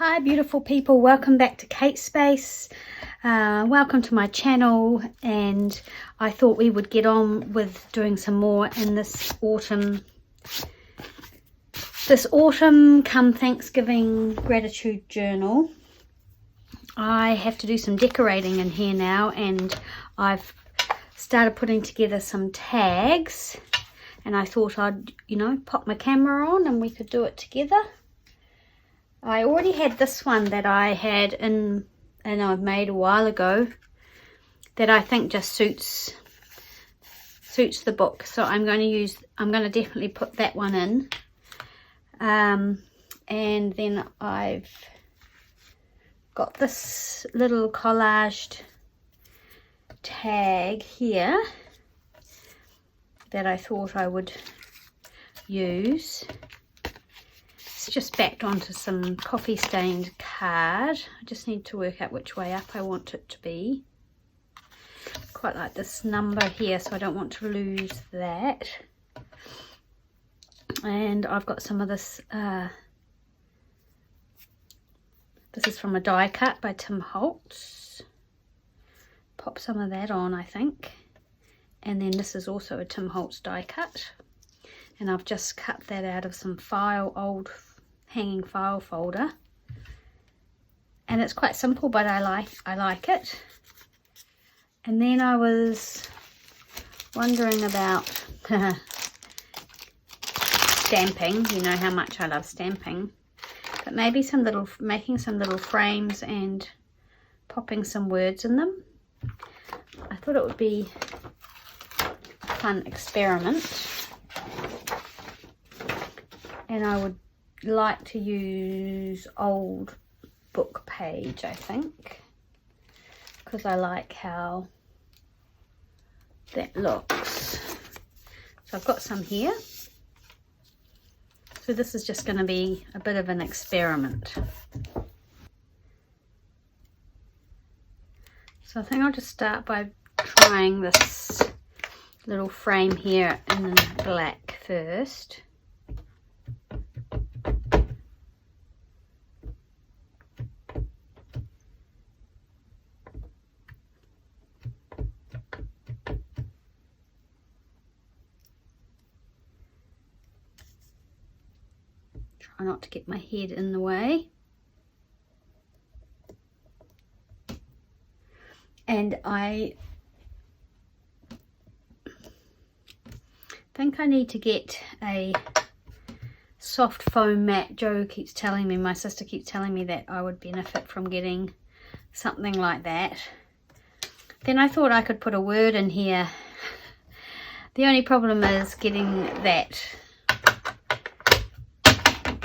Hi beautiful people, welcome back to Kate Space. Welcome to my channel, and I thought we would get on with doing some more in this autumn come Thanksgiving gratitude journal. I have to do some decorating in here now, and I've started putting together some tags, and I thought I'd pop my camera on and we could do it together. I already had this one that I had and I've made a while ago that I think just suits the book, so I'm going to definitely put that one in. And then I've got this little collaged tag here that I thought I would use. It's just backed onto some coffee stained card. I just need to work out which way up I want it to be. Quite like this number here, so I don't want to lose that. And I've got some of this, this is from a die cut by Tim Holtz. Pop some of that on, I think. And then this is also a Tim Holtz die cut. And I've just cut that out of some old hanging file folder, and it's quite simple, but I like it. And then I was wondering about stamping. You know how much I love stamping, but maybe making some little frames and popping some words in them. I thought it would be a fun experiment, and I would like to use old book page, I think, because I like how that looks. So I've got some here. So this is just going to be a bit of an experiment. So I think I'll just start by trying this little frame here in black first. Try not to get my head in the way. And I think I need to get a soft foam mat. My sister keeps telling me that I would benefit from getting something like that. Then I thought I could put a word in here. The only problem is getting that.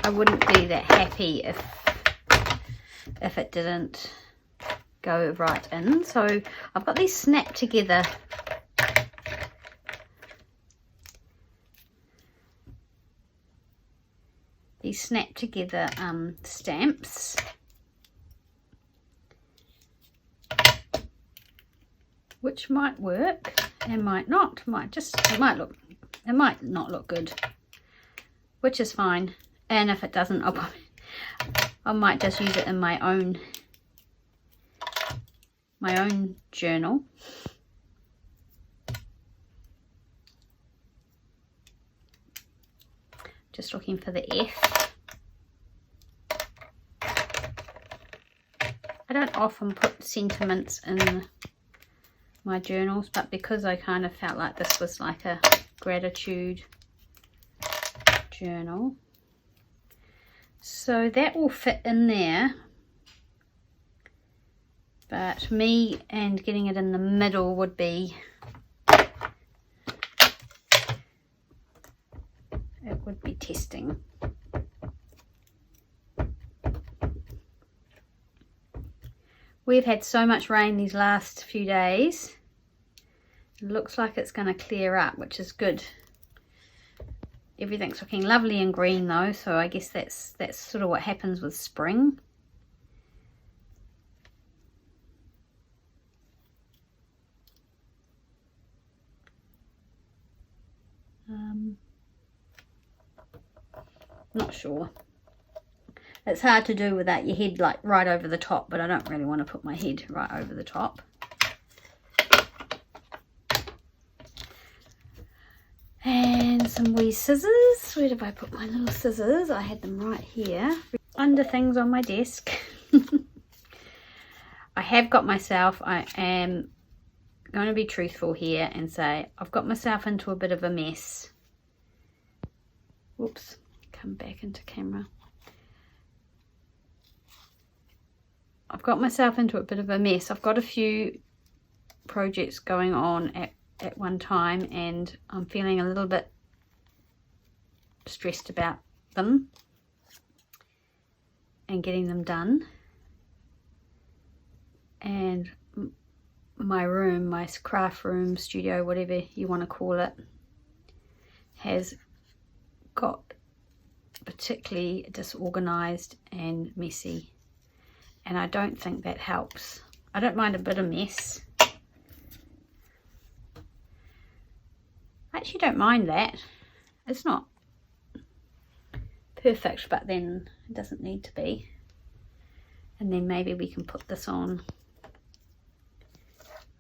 I wouldn't be that happy if it didn't go right in. So I've got these snap together stamps, which might work and might not. It might not look good, which is fine. And if it doesn't, I might just use it in my own journal. Just looking for the F. I don't often put sentiments in my journals, but because I kind of felt like this was like a gratitude journal, so that will fit in there. But me and getting it in the middle would be, testing. We've had so much rain these last few days. It looks like it's going to clear up, which is good. Everything's looking lovely and green though, so I guess that's sort of what happens with spring. Not sure. It's hard to do without your head like right over the top, but I don't really want to put my head right over the top. And some wee scissors. Where did I put my little scissors? I had them right here, under things on my desk. I have got myself, I am going to be truthful here and say I've got myself into a bit of a mess. Whoops, come back into camera. I've got myself into a bit of a mess. I've got a few projects going on at one time, and I'm feeling a little bit stressed about them and getting them done. And my room, my craft room, studio, whatever you want to call it, has got particularly disorganized and messy, and I don't think that helps. I don't mind a bit of mess. I actually don't mind that. It's not perfect, but then it doesn't need to be. And then maybe we can put this on.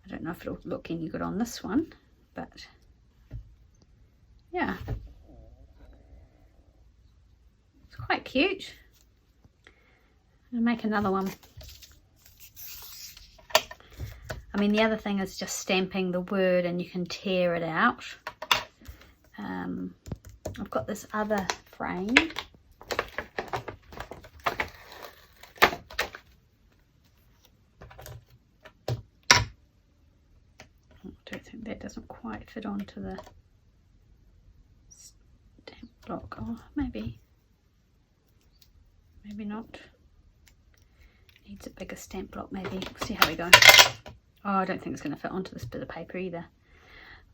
I don't know if it'll look any good on this one, but yeah, it's quite cute. I'll make another one. I mean, the other thing is just stamping the word, and you can tear it out. I've got this other frame. That doesn't quite fit onto the stamp block. Oh, maybe not. Needs a bigger stamp block maybe. We'll see how we go. Oh, I don't think it's going to fit onto this bit of paper either.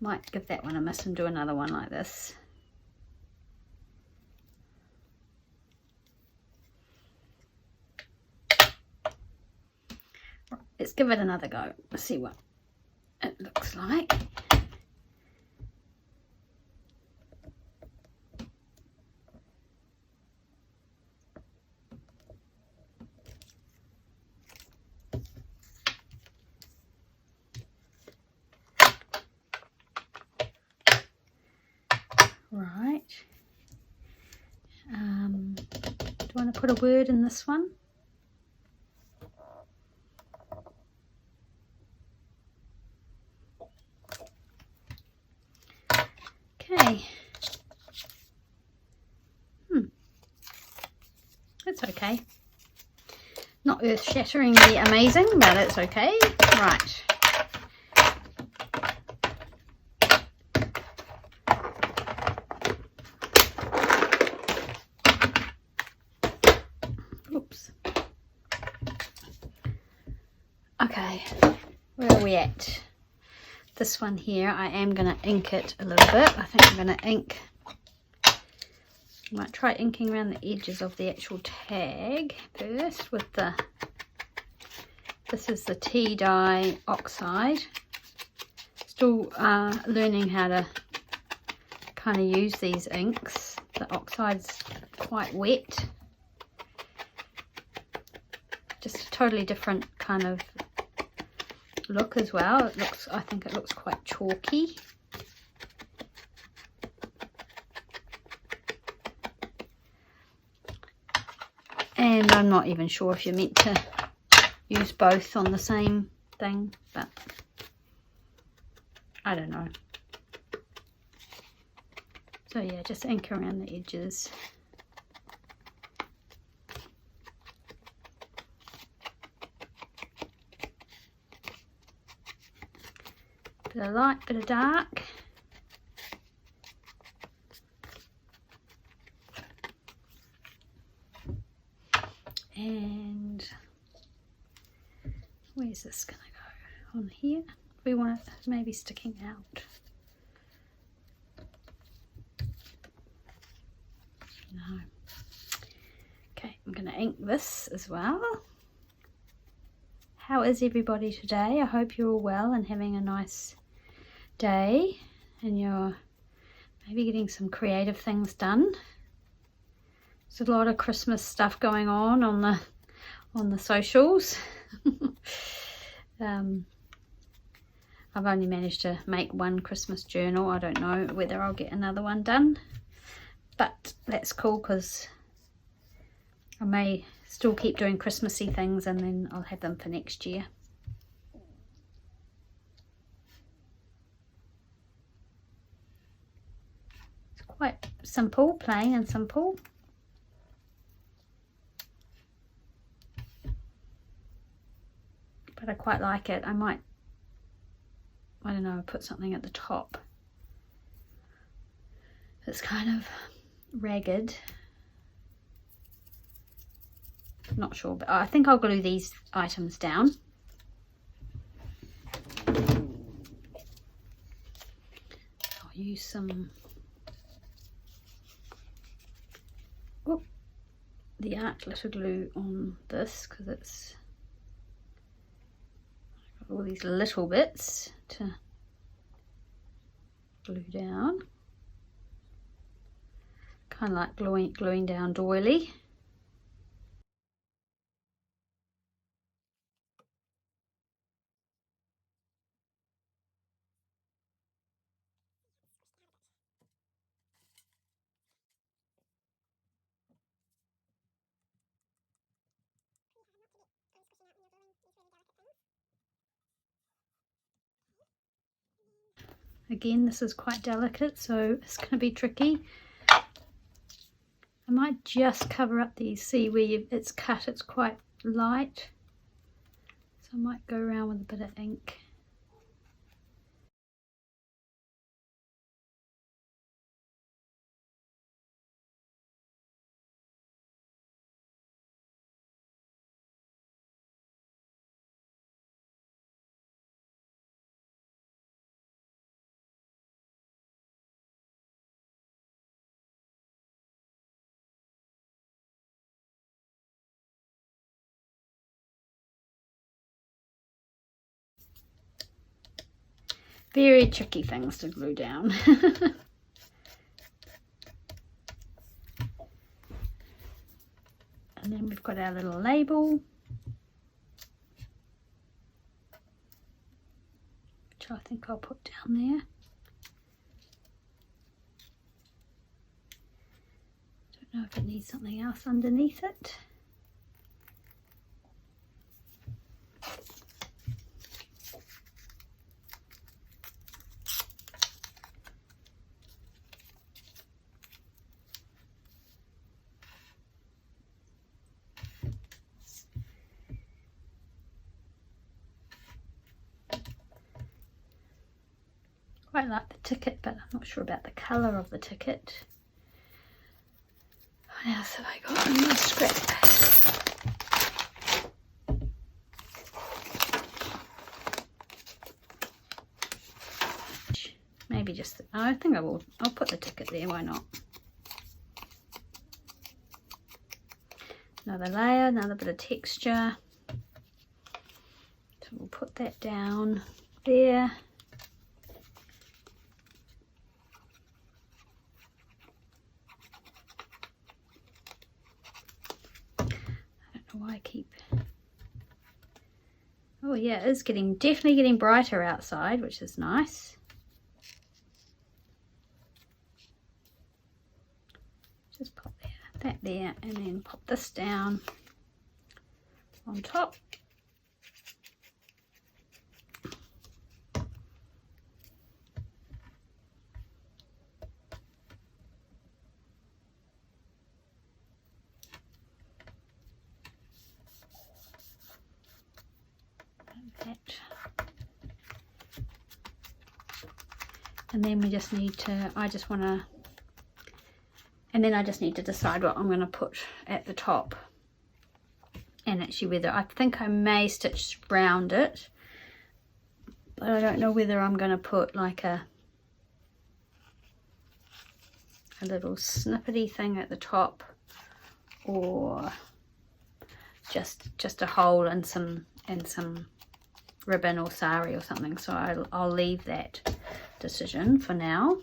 Might give that one a miss and do another one like this. Right, let's give it another go. Let's see what it looks like. Right. Do you want to put a word in this one? Okay. That's okay. Not earth-shatteringly amazing, but it's okay. Right. Oops. Okay, where are we at? This one here, I am going to ink it a little bit. I think I'm going to ink, I might try inking around the edges of the actual tag first with the, this is the tea dye oxide. Still learning how to kind of use these inks. The oxide's quite wet. Just a totally different kind of look as well. It looks, I think it looks quite chalky. And I'm not even sure if you're meant to use both on the same thing, but I don't know. So yeah, just ink around the edges. Bit of light, bit of dark. And where's this gonna go? On here? We want it maybe sticking out. No. Okay, I'm gonna ink this as well. How is everybody today? I hope you're all well and having a nice day, and you're maybe getting some creative things done. There's a lot of Christmas stuff going on the socials. I've only managed to make one Christmas journal. I don't know whether I'll get another one done, but that's cool because I may still keep doing Christmassy things and then I'll have them for next year. It's quite simple, plain and simple. But I quite like it. I don't know, put something at the top. It's kind of ragged. Not sure, but I think I'll glue these items down. I'll use some the art glitter glue on this because it's got all these little bits to glue down. Kind of like gluing down doily. Again, this is quite delicate, so it's going to be tricky. I might just cover up these. See where it's cut, it's quite light. So I might go around with a bit of ink. Very tricky things to glue down. And then we've got our little label, which I think I'll put down there. Don't know if it needs something else underneath it. Quite like the ticket, but I'm not sure about the colour of the ticket. What else have I got on my scrap? Maybe just, I think I'll put the ticket there, why not? Another layer, another bit of texture. So we'll put that down there. Why I keep, oh yeah, it's definitely getting brighter outside, which is nice. Just pop that there and then pop this down on top. And then we just need to, I just need to decide what I'm going to put at the top. And actually whether, I think I may stitch round it, but I don't know whether I'm going to put like a little snippety thing at the top or just a hole and some ribbon or sari or something. So I'll leave that decision for now.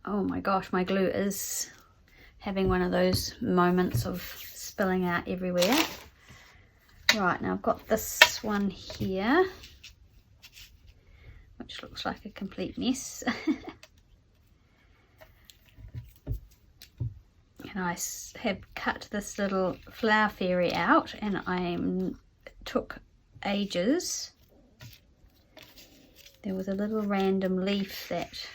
Oh my gosh, my glue is having one of those moments of spilling out everywhere. Right, now I've got this one here, which looks like a complete mess. And I have cut this little flower fairy out, and it took ages. There was a little random leaf that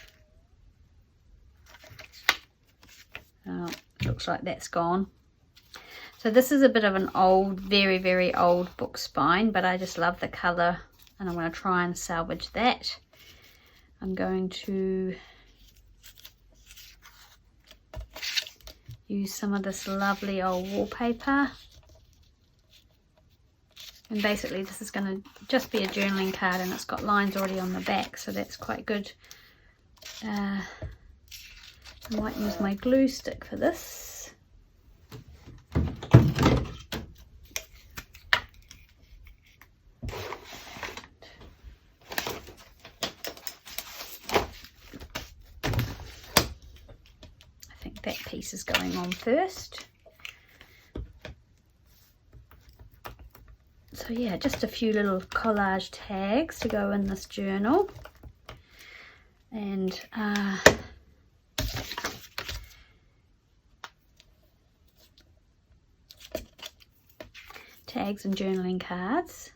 looks like that's gone. So this is a bit of an old, very, very old book spine, but I just love the colour, and I'm going to try and salvage that. I'm going to use some of this lovely old wallpaper, and basically this is going to just be a journaling card, and it's got lines already on the back, so that's quite good. I might use my glue stick for this. That piece is going on first. So yeah, just a few little collage tags to go in this journal, and tags and journaling cards.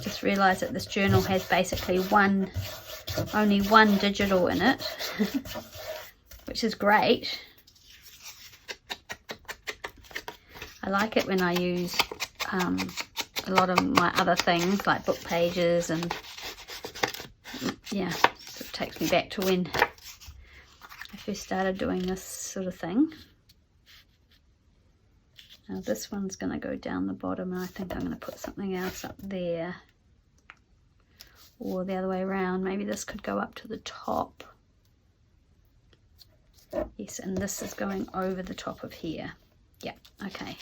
Just realised that this journal has basically only one digital in it, which is great. I like it when I use a lot of my other things like book pages, and yeah, it takes me back to when I first started doing this sort of thing. Now this one's going to go down the bottom, and I think I'm going to put something else up there, or the other way around. Maybe this could go up to the top. Yes, and this is going over the top of here. Yeah, okay.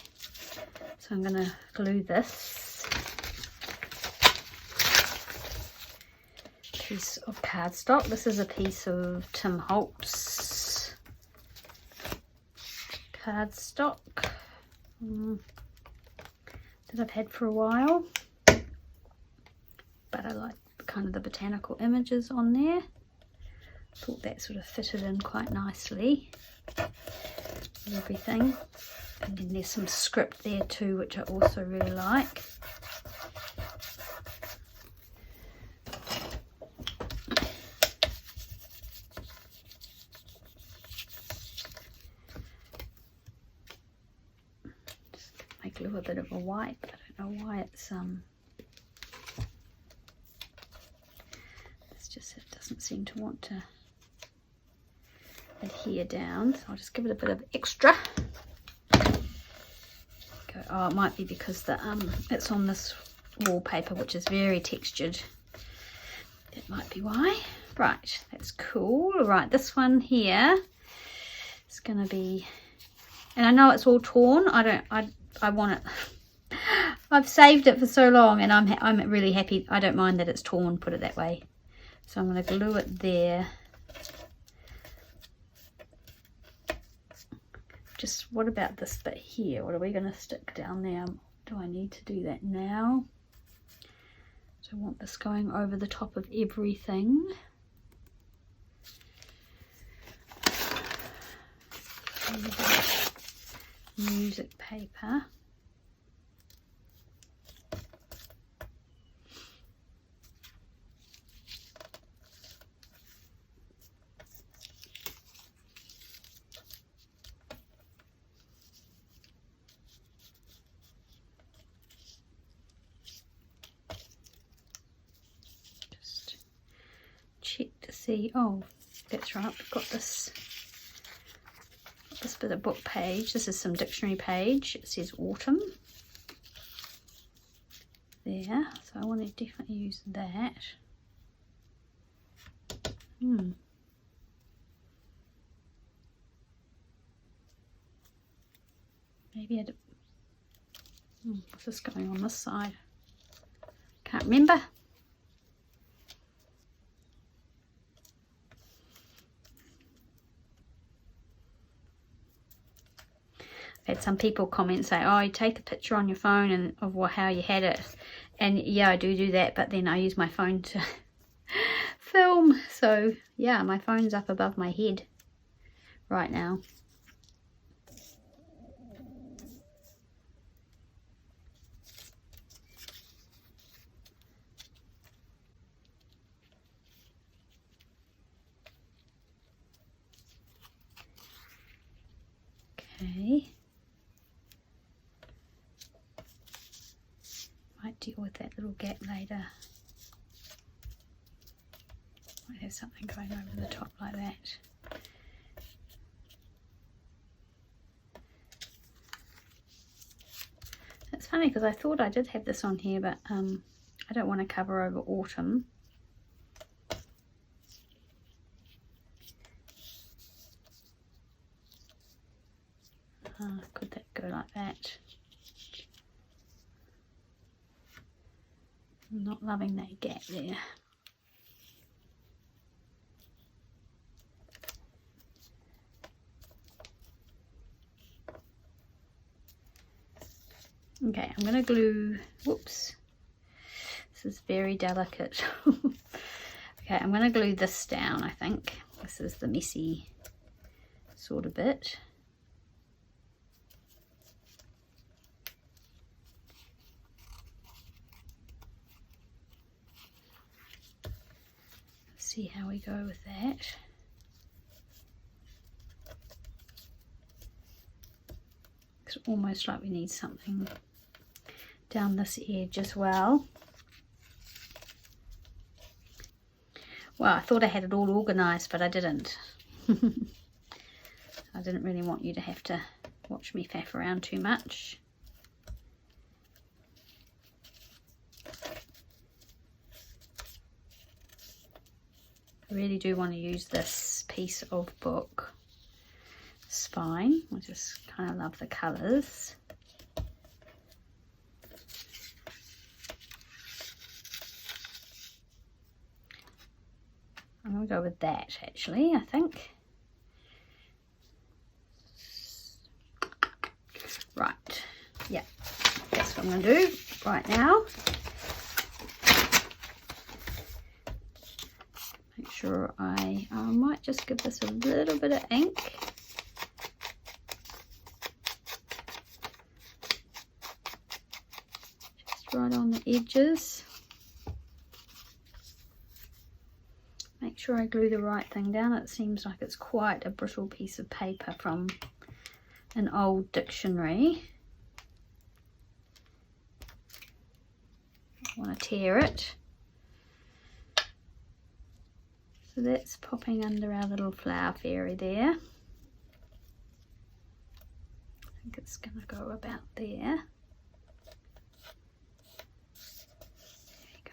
So I'm going to glue this piece of cardstock. This is a piece of Tim Holtz cardstock that I've had for a while, but I like kind of the botanical images on there. Thought that sort of fitted in quite nicely with everything. And then there's some script there too, which I also really like. Glue a bit of a white, but I don't know why it's just, it doesn't seem to want to adhere down, so I'll just give it a bit of extra. Go. Oh, it might be because the it's on this wallpaper, which is very textured. It might be why. Right, that's cool. Right, this one here is going to be, and I know it's all torn. I want it. I've saved it for so long, and I'm really happy. I don't mind that it's torn, put it that way. So I'm going to glue it there. Just, what about this bit here? What are we going to stick down there? Do I need to do that now? So I want this going over the top of everything. Music paper. Just check to see. Oh, that's right, we've got this bit of book page. This is some dictionary page. It says autumn there, so I want to definitely use that. Maybe what's this going on this side? Can't remember. had some people comment say, oh, you take a picture on your phone and of how you had it. And yeah, I do that, but then I use my phone to film. So yeah, my phone's up above my head right now. Okay. Might deal with that little gap later. Might have something going over the top like that. It's funny because I thought I did have this on here, but I don't want to cover over autumn. Could that go like that? I'm not loving that gap there. Okay, I'm going to glue, whoops, this is very delicate. Okay, I'm going to glue this down, I think. This is the messy sort of bit. See how we go with that. It's almost like we need something down this edge as well. Well, I thought I had it all organised, but I didn't. I didn't really want you to have to watch me faff around too much. I really do want to use this piece of book spine. I just kind of love the colours. I'm going to go with that actually, I think. Right, yeah, that's what I'm going to do right now. Make sure I might just give this a little bit of ink. Just right on the edges. Make sure I glue the right thing down. It seems like it's quite a brittle piece of paper from an old dictionary. I want to tear it. So that's popping under our little flower fairy there. I think it's going to go about there. There we go.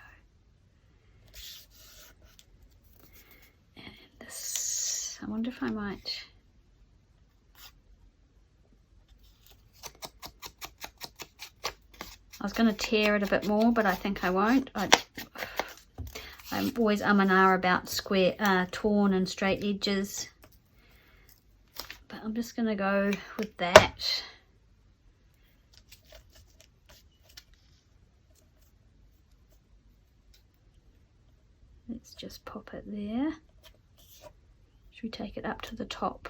And this, I wonder if I might... I was going to tear it a bit more, but I think I won't. I'm always and ah about square, torn and straight edges. But I'm just going to go with that. Let's just pop it there. Should we take it up to the top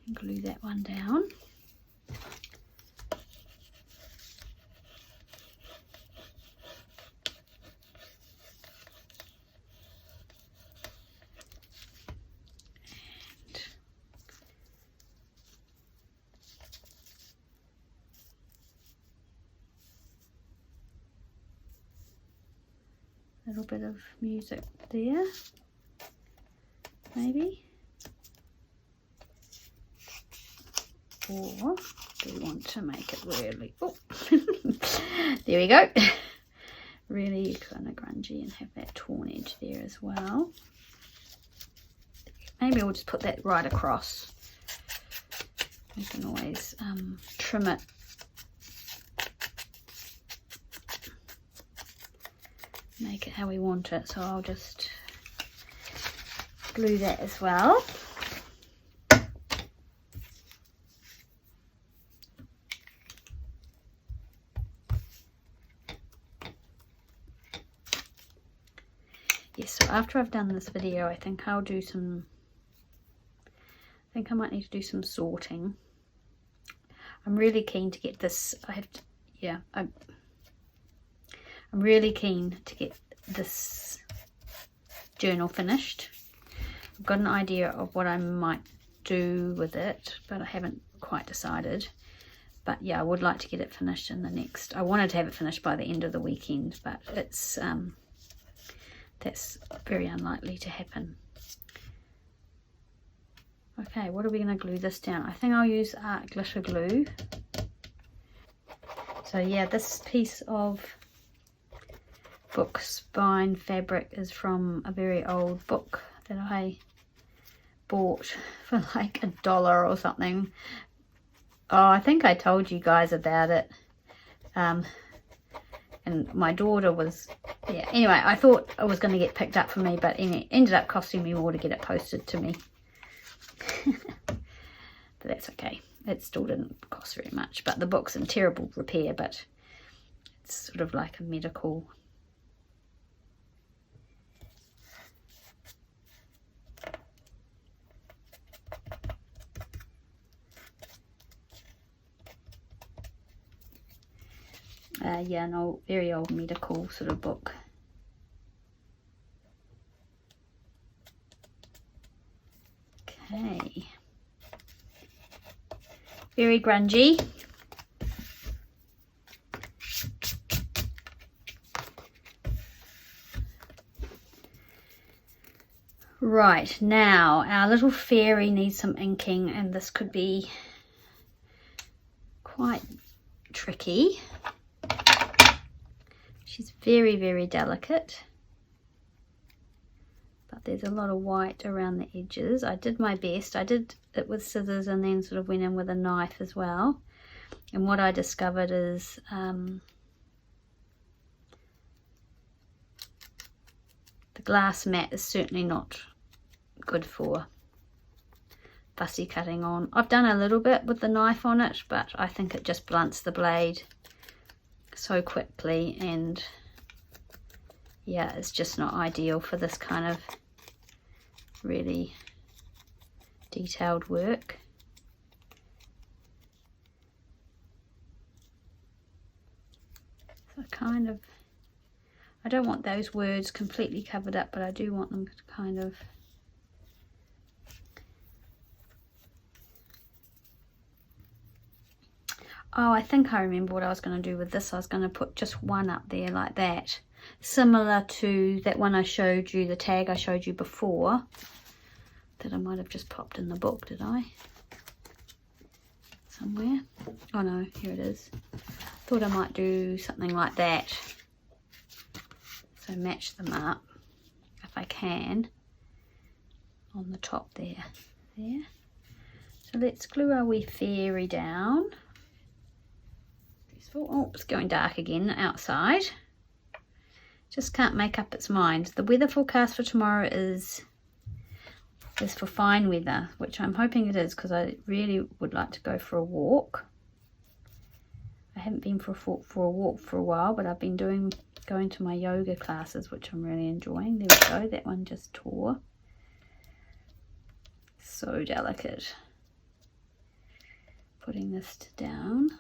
and glue that one down? A little bit of music there, maybe. Or do we want to make it really, oh, there we go. Really kind of grungy and have that torn edge there as well. Maybe we'll just put that right across. We can always trim it. Make it how we want it, so I'll just glue that as well. after I've done this video, I think I'll do some, I think I might need to do some sorting. I'm really keen to get this, I'm really keen to get this journal finished. I've got an idea of what I might do with it, but I haven't quite decided. But yeah, I would like to get it finished in the next, I wanted to have it finished by the end of the weekend, but it's that's very unlikely to happen. Okay, what are we going to glue this down? I think I'll use art glitter glue. So yeah, this piece of book spine fabric is from a very old book that I bought for like $1 or something. Oh, I think I told you guys about it. And my daughter was, yeah, anyway, I thought it was going to get picked up for me, but it ended up costing me more to get it posted to me. But that's okay. It still didn't cost very much, but the book's in terrible repair, but it's sort of like a medical. Yeah, no, very old medical sort of book. Okay. Very grungy. Right, now our little fairy needs some inking, and this could be quite tricky. She's very, very delicate, but there's a lot of white around the edges. I did my best. I did it with scissors and then sort of went in with a knife as well. And what I discovered is the glass mat is certainly not good for fussy cutting on. I've done a little bit with the knife on it, but I think it just blunts the blade so quickly, and yeah, it's just not ideal for this kind of really detailed work. So kind of, I don't want those words completely covered up, but I do want them to kind of oh, I think I remember what I was going to do with this. I was going to put just one up there like that, similar to that one I showed you, the tag I showed you before, that I might have just popped in the book, did I? Somewhere. Oh no, here it is. Thought I might do something like that. So match them up, if I can, on the top there. There. So let's glue our wee fairy down. Oh, it's going dark again outside. Just can't make up its mind. The weather forecast for tomorrow is for fine weather, which I'm hoping it is, because I really would like to go for a walk. I haven't been for a walk for a while, but I've been going to my yoga classes, which I'm really enjoying. There we go. That one just tore. So delicate. Putting this down.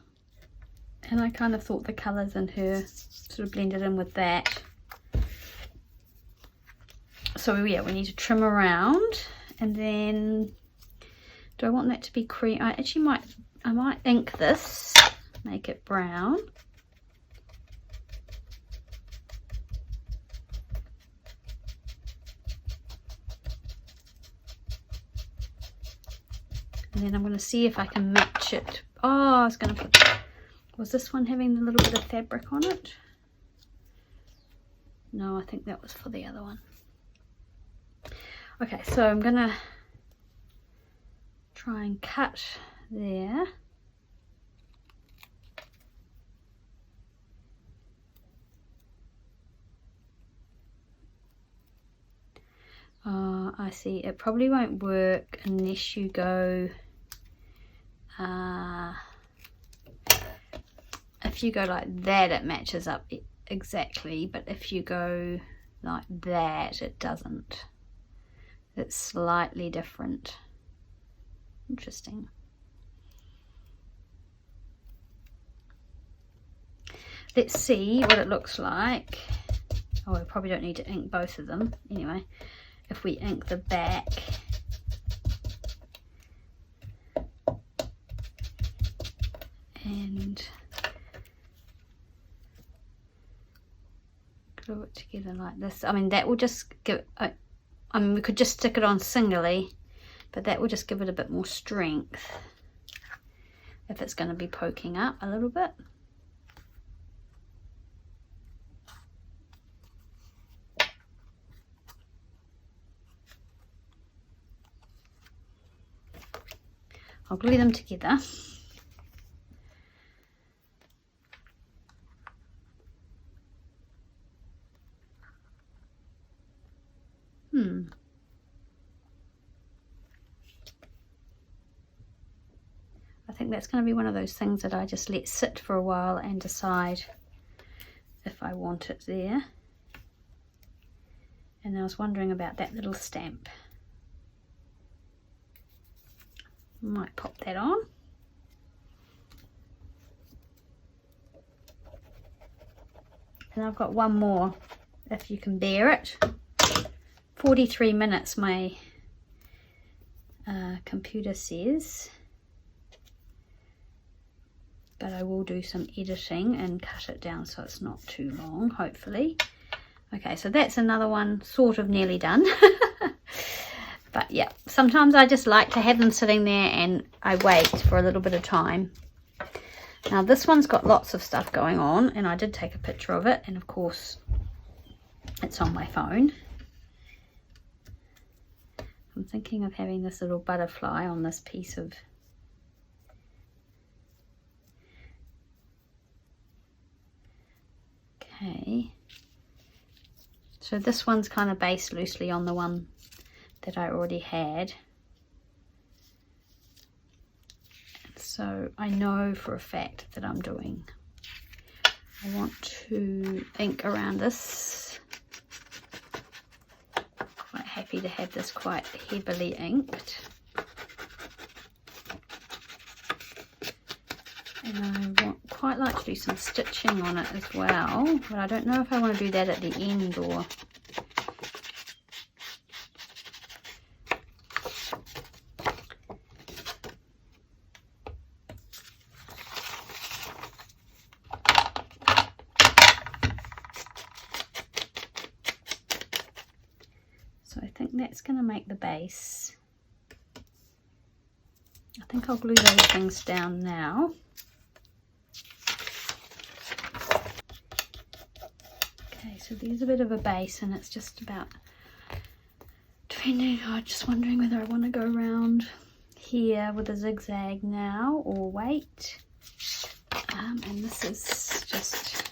And I kind of thought the colours in her sort of blended in with that. So yeah, we need to trim around, and then do I want that to be cream? I might ink this, make it brown. And then I'm going to see if I can match it. Oh, I was going to put, was this one having a little bit of fabric on it? No, I think that was for the other one. Okay, so I'm going to try and cut there. I see, it probably won't work unless you go, if you go like that, it matches up exactly, but if you go like that. It doesn't. It's slightly different. Interesting. Let's see what it looks like. Oh, we probably don't need to ink both of them. Anyway, if we ink the back. And glue it together like this. I mean, that will just give, I mean, we could just stick it on singly, but that will just give it a bit more strength if it's going to be poking up a little bit. I'll glue them together. I think that's going to be one of those things that I just let sit for a while and decide if I want it there. And I was wondering about that little stamp. Might pop that on. And I've got one more, if you can bear it. 43 minutes my computer says. But I will do some editing and cut it down so it's not too long, hopefully. Okay, so that's another one sort of nearly done. But yeah, sometimes I just like to have them sitting there and I wait for a little bit of time. Now this one's got lots of stuff going on, and I did take a picture of it, and of course it's on my phone. I'm thinking of having this little butterfly on this piece of okay. So this one's kind of based loosely on the one that I already had. So I know for a fact that I want to ink around this. Quite happy to have this quite heavily inked. And I quite like to do some stitching on it as well, but I don't know if I want to do that at the end or... So I think that's going to make the base. I think I'll glue those things down now. Okay, so there's a bit of a base, and it's just about trending. I'm just wondering whether I want to go around here with a zigzag now or wait. And this is just...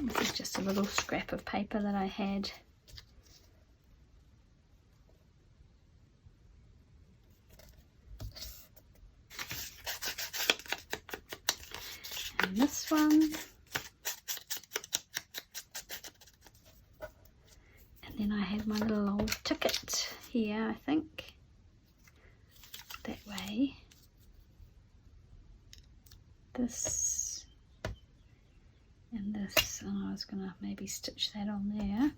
This is just a little scrap of paper that I had. And this one. And then I had my little old ticket here, I think. That way. This. And this, and I was going to maybe stitch that on there.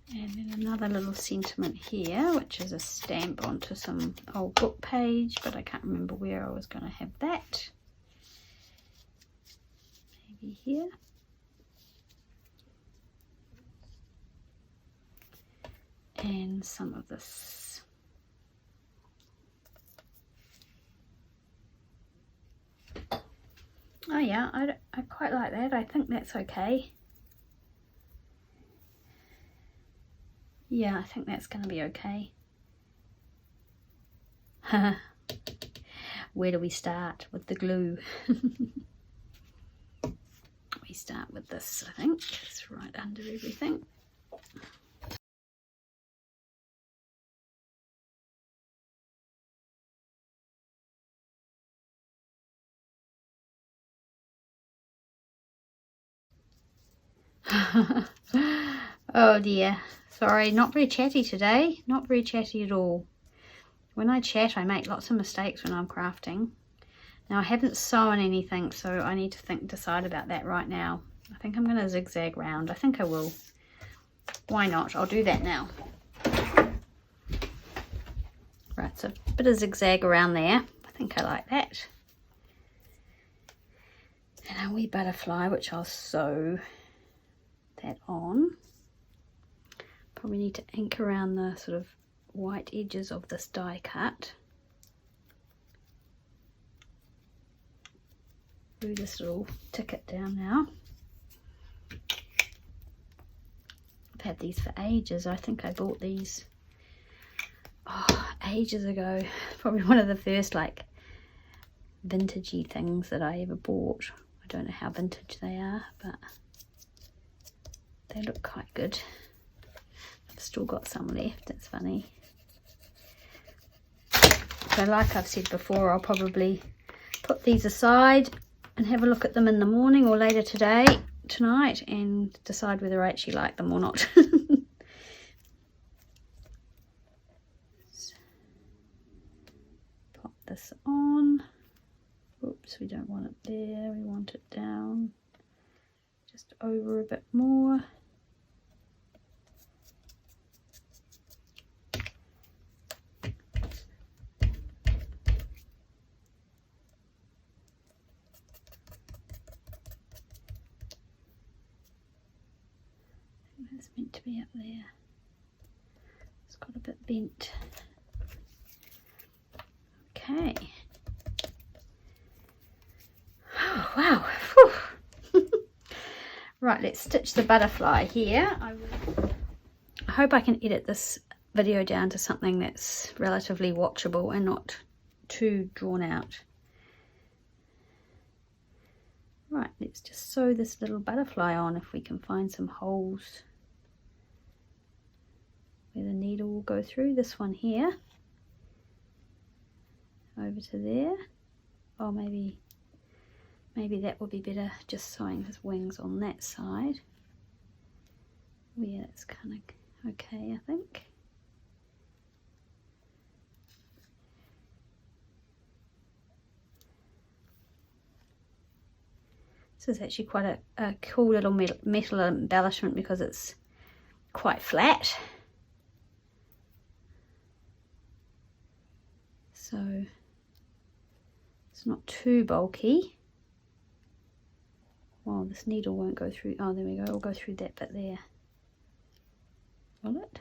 And then another little sentiment here, which is a stamp onto some old book page, but I can't remember where I was going to have that. Maybe here. And some of this. Oh yeah, I quite like that. I think that's okay. Yeah, I think that's going to be okay. Where do we start with the glue? We start with this, I think. It's right under everything. Oh dear. Sorry, not very chatty today. Not very chatty at all. When I chat, I make lots of mistakes when I'm crafting. Now, I haven't sewn anything, so I need to decide about that right now. I think I'm going to zigzag round. I think I will. Why not? I'll do that now. Right, so a bit of zigzag around there. I think I like that. And a wee butterfly, which I'll sew that on. Probably need to ink around the sort of white edges of this die cut. Do this little ticket down now. I've had these for ages. I think I bought these ages ago. Probably one of the first like vintagey things that I ever bought. I don't know how vintage they are, but they look quite good. I've still got some left. It's funny. So like I've said before, I'll probably put these aside and have a look at them in the morning or later tonight, and decide whether I actually like them or not. Pop this on. Oops, we don't want it there, we want it down, just over a bit more. It's meant to be up there. It's got a bit bent. Okay. Oh, wow. Right, let's stitch the butterfly here. I hope I can edit this video down to something that's relatively watchable and not too drawn out. Right, let's just sew this little butterfly on if we can find some holes where the needle will go through. This one here, over to there. Oh, maybe that would be better, just sewing his wings on that side. Oh yeah, that's kind of okay, I think. This is actually quite a cool little metal embellishment because it's quite flat. So it's not too bulky. Well, this needle won't go through. Oh, there we go. It'll go through that bit there. Will it?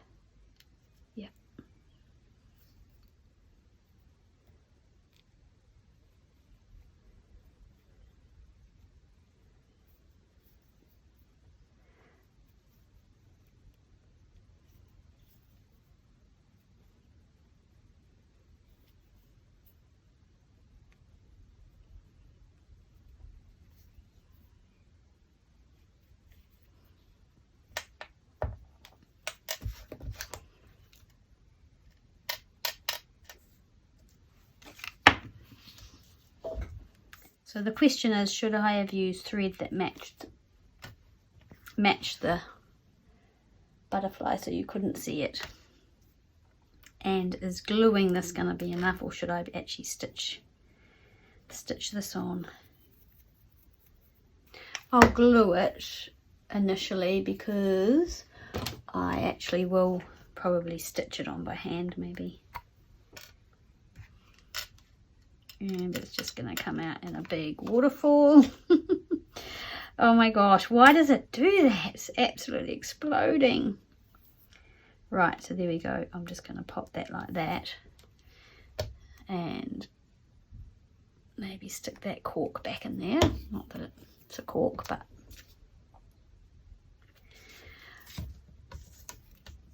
Yeah. So the question is, should I have used thread that matched the butterfly so you couldn't see it? And is gluing this going to be enough, or should I actually stitch this on? I'll glue it initially because I actually will probably stitch it on by hand maybe. And it's just going to come out in a big waterfall. Oh my gosh, why does it do that? It's absolutely exploding. Right, so there we go. I'm just going to pop that like that. And maybe stick that cork back in there. Not that it's a cork, but...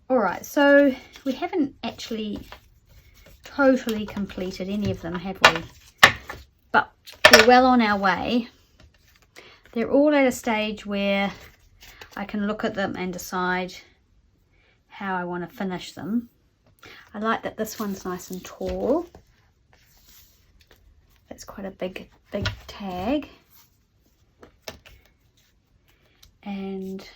Alright, so we haven't actually totally completed any of them, have we? But we're well on our way. They're all at a stage where I can look at them and decide how I want to finish them. I like that this one's nice and tall. It's quite a big tag. And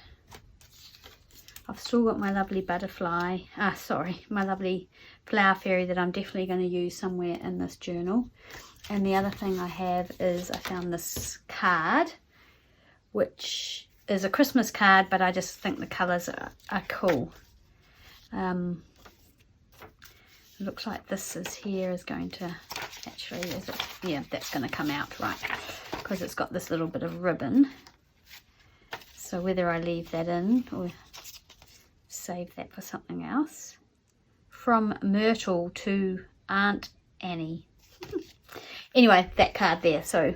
I've still got my lovely butterfly, my lovely flower fairy that I'm definitely going to use somewhere in this journal. And the other thing I have is I found this card, which is a Christmas card, but I just think the colours are cool. It looks like this is going to, actually, yeah, that's going to come out, right, because it's got this little bit of ribbon. So whether I leave that in or save that for something else. From Myrtle to Aunt Annie. Anyway, that card there, so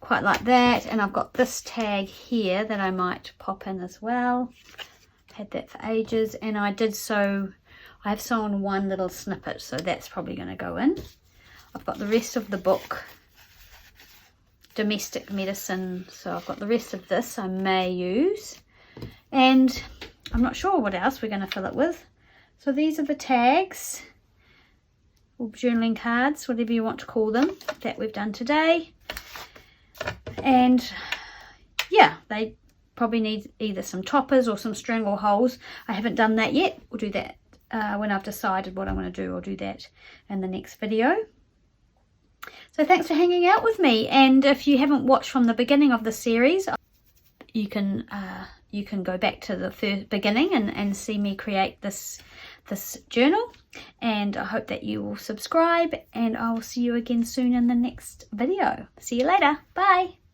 quite like that. And I've got this tag here that I might pop in as well. Had that for ages, and I have sewn one little snippet, so that's probably going to go in. I've got the rest of the book, Domestic Medicine, so I've got the rest of this I may use, and I'm not sure what else we're going to fill it with. So these are the tags, or journaling cards, whatever you want to call them, that we've done today. And yeah, they probably need either some toppers or some string or holes. I haven't done that yet. We'll do that when I've decided what I want to do. I'll do that in the next video. So thanks for hanging out with me, and if you haven't watched from the beginning of the series, you can go back to the first beginning and see me create this journal. And I hope that you will subscribe, and I will see you again soon in the next video. See you later. Bye.